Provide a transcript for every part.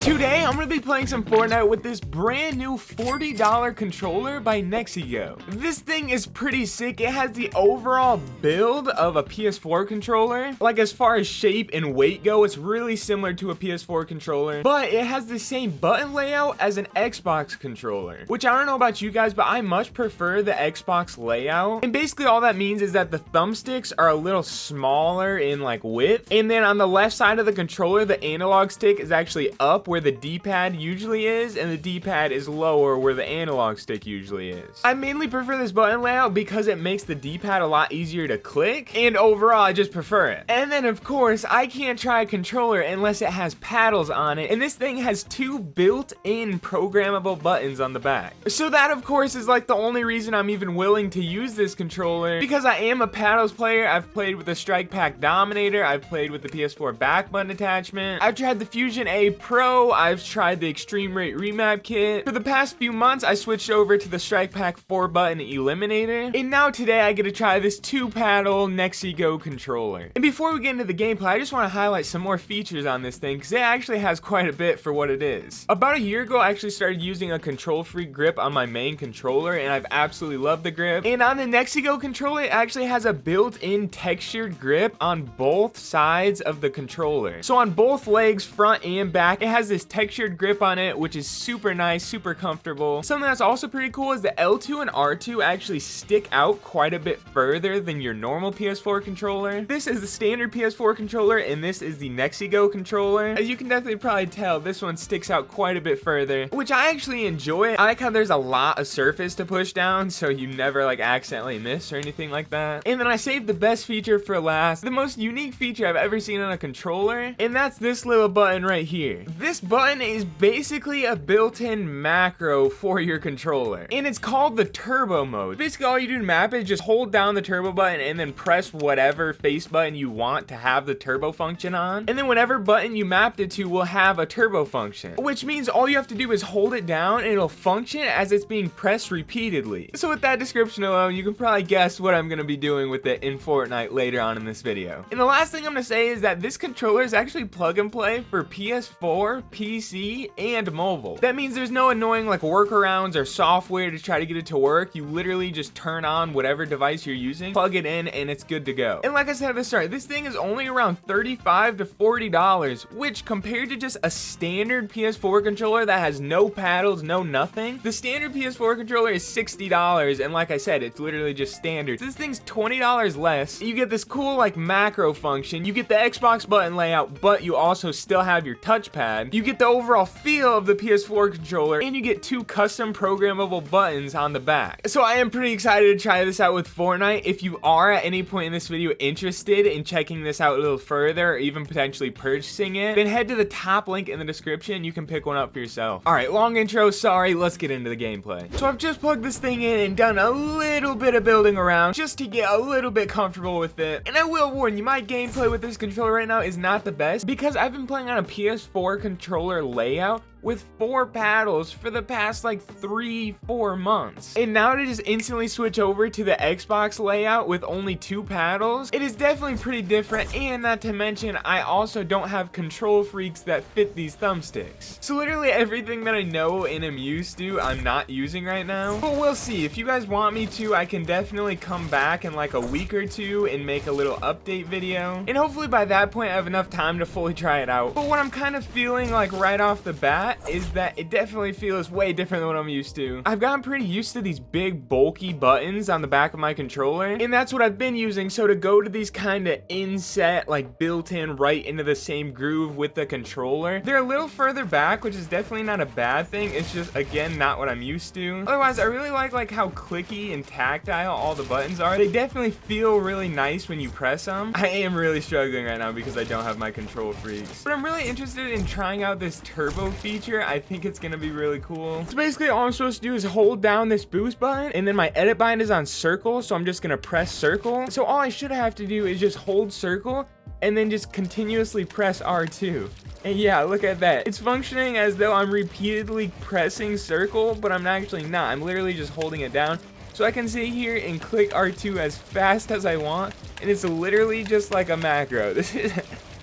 Today, I'm going to be playing some Fortnite with this brand new $40 controller by NexiGo. This thing is pretty sick. It has the overall build of a PS4 controller. Like, as far as shape and weight go, it's really similar to a PS4 controller, but it has the same button layout as an Xbox controller, which I don't know about you guys, but I much prefer the Xbox layout. And basically all that means is that the thumbsticks are a little smaller in like width, and then on the left side of the controller, the analog stick is actually up where the D-pad usually is, and the D-pad is lower where the analog stick usually is. I mainly prefer this button layout because it makes the D-pad a lot easier to click, and overall I just prefer it. And then of course, I can't try a controller unless it has paddles on it, and this thing has two built-in programmable buttons on the back. So that of course is like the only reason I'm even willing to use this controller, because I am a paddles player. I've played with the Strike Pack Dominator, I've played with the PS4 back button attachment, I've tried the Fusion A Pro, I've tried the Extreme Rate Remap Kit. For the past few months, I switched over to the Strike Pack 4-button Eliminator, and now today I get to try this 2-paddle NexiGo controller. And before we get into the gameplay, I just want to highlight some more features on this thing, because it actually has quite a bit for what it is. About a year ago, I actually started using a control-free grip on my main controller, and I've absolutely loved the grip. And on the NexiGo controller, it actually has a built-in textured grip on both sides of the controller. So on both legs, front and back, it has this textured grip on it, which is super nice, super comfortable. Something that's also pretty cool is the L2 and R2 actually stick out quite a bit further than your normal PS4 controller. This is the standard PS4 controller, and this is the NexiGo controller. As you can definitely probably tell, this one sticks out quite a bit further, which I actually enjoy. I like how there's a lot of surface to push down, so you never like accidentally miss or anything like that. And then I saved the best feature for last, the most unique feature I've ever seen on a controller, and that's this little button right here. This button is basically a built-in macro for your controller, and it's called the turbo mode. Basically all you do to map it is just hold down the turbo button and then press whatever face button you want to have the turbo function on, and then whatever button you mapped it to will have a turbo function, which means all you have to do is hold it down and it'll function as it's being pressed repeatedly. So with that description alone, you can probably guess what I'm going to be doing with it in Fortnite later on in this video. And the last thing I'm going to say is that this controller is actually plug and play for PS4, PC, and mobile. That means there's no annoying like workarounds or software to try to get it to work. You literally just turn on whatever device you're using, plug it in, and it's good to go. And like I said at the start, this thing is only around $35 to $40, which compared to just a standard PS4 controller that has no paddles, no nothing, the standard PS4 controller is $60, and like I said, it's literally just standard. This thing's $20 less. You get this cool like macro function, you get the Xbox button layout, but you also still have your touchpad. You get the overall feel of the PS4 controller, and you get two custom programmable buttons on the back. So I am pretty excited to try this out with Fortnite. If you are at any point in this video interested in checking this out a little further, or even potentially purchasing it, then head to the top link in the description. You can pick one up for yourself. Alright, long intro, sorry, let's get into the gameplay. So I've just plugged this thing in and done a little bit of building around just to get a little bit comfortable with it. And I will warn you, my gameplay with this controller right now is not the best, because I've been playing on a PS4 controller layout with 4 paddles for the past like 3-4 months. And now to just instantly switch over to the Xbox layout with only 2 paddles, it is definitely pretty different, and not to mention, I also don't have control freaks that fit these thumbsticks. So literally everything that I know and am used to, I'm not using right now. But we'll see. If you guys want me to, I can definitely come back in like a week or two and make a little update video. And hopefully by that point I have enough time to fully try it out. But what I'm kind of feeling like right off the bat is that it definitely feels way different than what I'm used to. I've gotten pretty used to these big bulky buttons on the back of my controller, and that's what I've been using. So to go to these kind of inset, like built-in right into the same groove with the controller, they're a little further back, which is definitely not a bad thing. It's just, again, not what I'm used to. Otherwise, I really like how clicky and tactile all the buttons are. They definitely feel really nice when you press them. I am really struggling right now because I don't have my control freaks, but I'm really interested in trying out this turbo feature. I think it's gonna be really cool. So basically all I'm supposed to do is hold down this boost button, and then my edit bind is on circle, so I'm just gonna press circle. So all I should have to do is just hold circle and then just continuously press R2. And yeah, look at that. It's functioning as though I'm repeatedly pressing circle, but I'm actually not. I'm literally just holding it down. So I can sit here and click R2 as fast as I want, and it's literally just like a macro. This is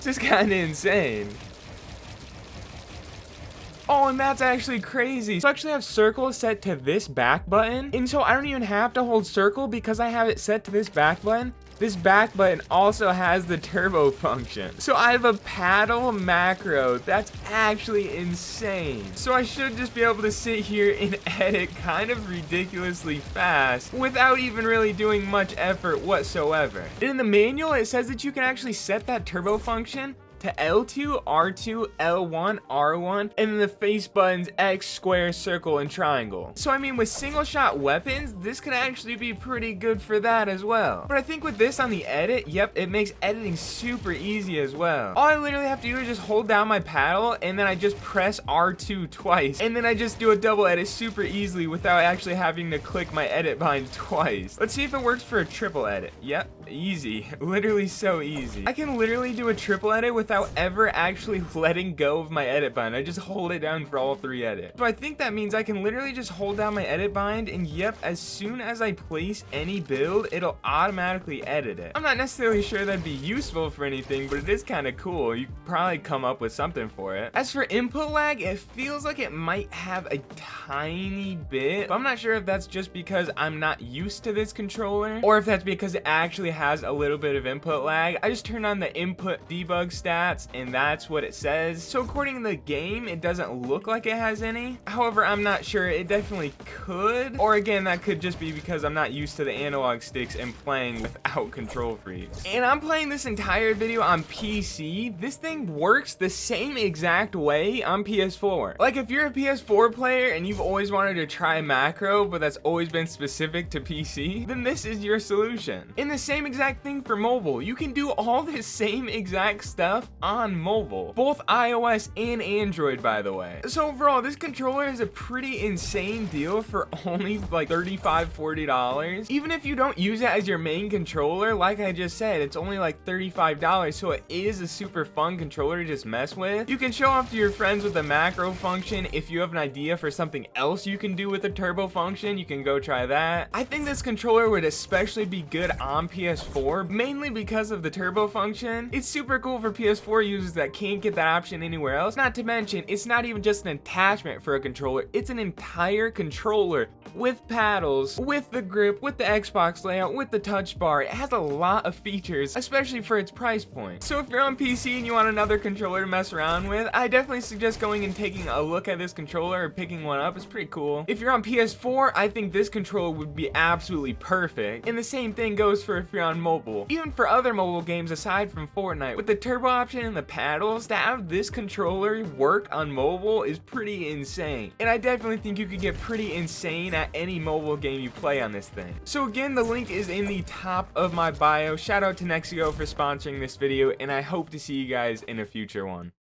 just kind of insane. Oh, and that's actually crazy. So I actually have circle set to this back button, and so I don't even have to hold circle because I have it set to this back button. This back button also has the turbo function. So I have a paddle macro. That's actually insane. So I should just be able to sit here and edit kind of ridiculously fast without even really doing much effort whatsoever. And in the manual, it says that you can actually set that turbo function to L2, R2, L1, R1, and then the face buttons X, square, circle, and triangle. So I mean, with single shot weapons, this could actually be pretty good for that as well. But I think with this on the edit, yep, it makes editing super easy as well. All I literally have to do is just hold down my paddle, and then I just press R2 twice, and then I just do a double edit super easily without actually having to click my edit bind twice. Let's see if it works for a triple edit. Yep, easy. Literally so easy. I can literally do a triple edit without ever actually letting go of my edit bind. I just hold it down for all 3 edits. So I think that means I can literally just hold down my edit bind, and yep, as soon as I place any build, it'll automatically edit it. I'm not necessarily sure that'd be useful for anything, but it is kind of cool. You could probably come up with something for it. As for input lag, it feels like it might have a tiny bit, but I'm not sure if that's just because I'm not used to this controller, or if that's because it actually has a little bit of input lag. I just turned on the input debug stats, and that's what it says. So according to the game, it doesn't look like it has any. However, I'm not sure. It definitely could, or again, that could just be because I'm not used to the analog sticks and playing without control freeze. And I'm playing this entire video on PC. This thing works the same exact way on PS4. Like, if you're a PS4 player and you've always wanted to try macro, but that's always been specific to PC, then this is your solution. And the same exact thing for mobile. You can do all this same exact stuff on mobile, both iOS and Android, by the way. So overall, this controller is a pretty insane deal for only like $35–40. Even if you don't use it as your main controller, like I just said, it's only like $35, so it is a super fun controller to just mess with. You can show off to your friends with the macro function. If you have an idea for something else you can do with the turbo function, you can go try that. I think this controller would especially be good on PS4, mainly because of the turbo function. It's super cool for PS4 users that can't get that option anywhere else. Not to mention, it's not even just an attachment for a controller, it's an entire controller with paddles, with the grip, with the Xbox layout, with the touch bar. It has a lot of features, especially for its price point. So if you're on PC and you want another controller to mess around with, I definitely suggest going and taking a look at this controller or picking one up. It's pretty cool. If you're on PS4, I think this controller would be absolutely perfect. And the same thing goes for if you're on mobile. Even for other mobile games aside from Fortnite, with the turbo option and the paddles, to have this controller work on mobile is pretty insane. And I definitely think you could get pretty insane at any mobile game you play on this thing. So again, the link is in the top of my bio. Shout out to NexiGo for sponsoring this video, and I hope to see you guys in a future one.